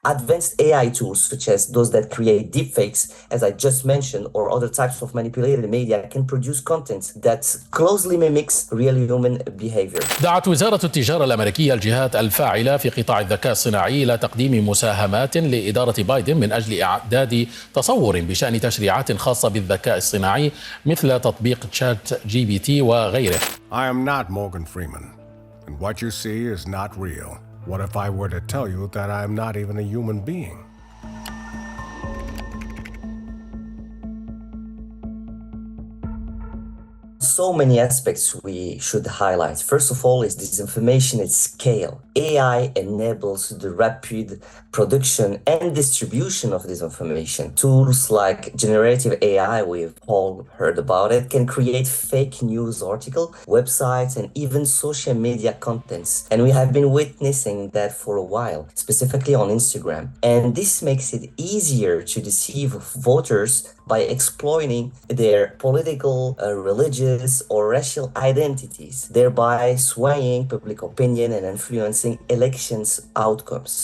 Advanced AI tools, such as those that create deepfakes, as I just mentioned, or other types of manipulated media, can produce content that closely mimics real human behavior. دعت وزارة التجارة الأمريكية الجهات الفاعلة في قطاع الذكاء الصناعي إلى تقديم مساهمات لإدارة بايدن من أجل إعداد تصور بشأن تشريعات خاصة بالذكاء الصناعي مثل تطبيق تشات جي بي تي وغيره. I am not Morgan Freeman, and what you see is not real. What if I were to tell you that I am not even a human being? So many aspects we should highlight. First of all is disinformation at scale. AI enables the rapid production and distribution of disinformation. Tools like generative AI, we've all heard about it, can create fake news articles, websites, and even social media contents. And we have been witnessing that for a while, specifically on Instagram. And this makes it easier to deceive voters by exploiting their political, religious, or racial identities, thereby swaying public opinion and influencing elections outcomes.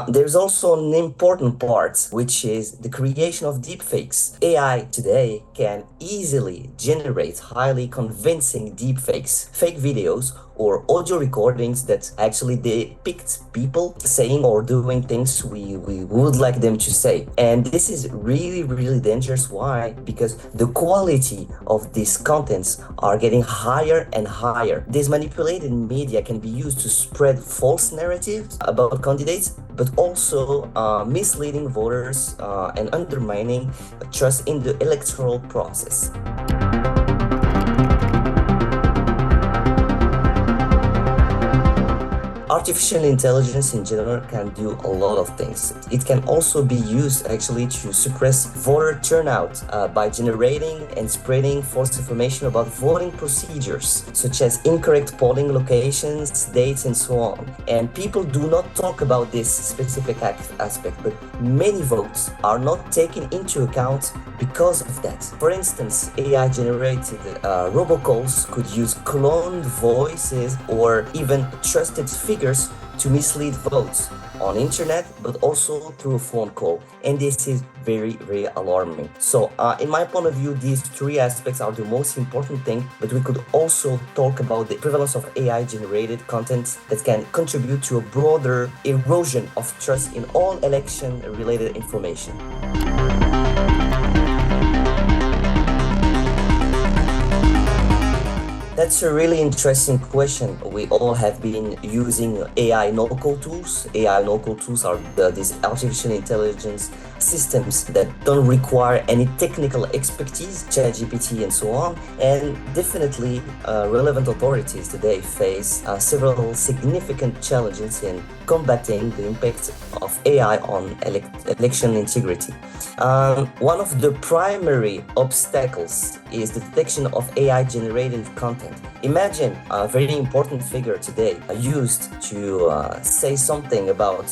There's also an important part, which is the creation of deepfakes. AI today can easily generate highly convincing deepfakes, fake videos, or audio recordings that actually depict people saying or doing things we would like them to say. And this is really, really dangerous. Why? Because the quality of these contents are getting higher and higher. These manipulated media can be used to spread false narratives about candidates, but also misleading voters and undermining trust in the electoral process. Artificial intelligence in general can do a lot of things. It can also be used actually to suppress voter turnout by generating and spreading false information about voting procedures, such as incorrect polling locations, dates, and so on. And people do not talk about this specific aspect, but many votes are not taken into account because of that. For instance, AI-generated robocalls could use cloned voices or even trusted figures to mislead votes on internet, but also through a phone call. And this is very, very alarming. So in my point of view, these three aspects are the most important thing, but we could also talk about the prevalence of AI-generated content that can contribute to a broader erosion of trust in all election-related information. That's a really interesting question. We all have been using AI no-code tools. AI no-code tools are these artificial intelligence systems that don't require any technical expertise, ChatGPT and so on. And definitely relevant authorities today face several significant challenges in combating the impact of AI on election integrity. One of the primary obstacles is the detection of AI-generated content. Imagine a very important figure today used to say something about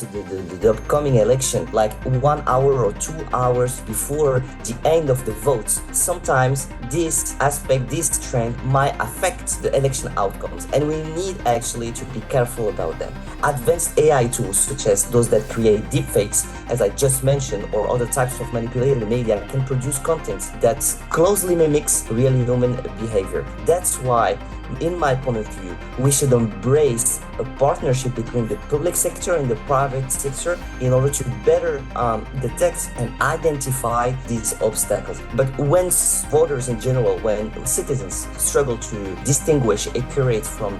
the upcoming election, like 1 hour or 2 hours before the end of the votes. Sometimes this aspect, this trend might affect the election outcomes, and we need actually to be careful about that. Advanced AI tools, such as those that create deepfakes, as I just mentioned, or other types of manipulated media, can produce content that closely mimics real human behavior. That's why, in my point of view, we should embrace a partnership between the public sector and the private sector in order to better detect and identify these obstacles. But when voters in general, when citizens struggle to distinguish accurate from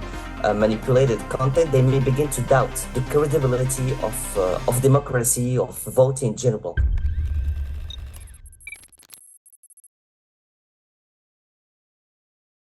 manipulated content, they may begin to doubt the credibility of democracy, of voting in general.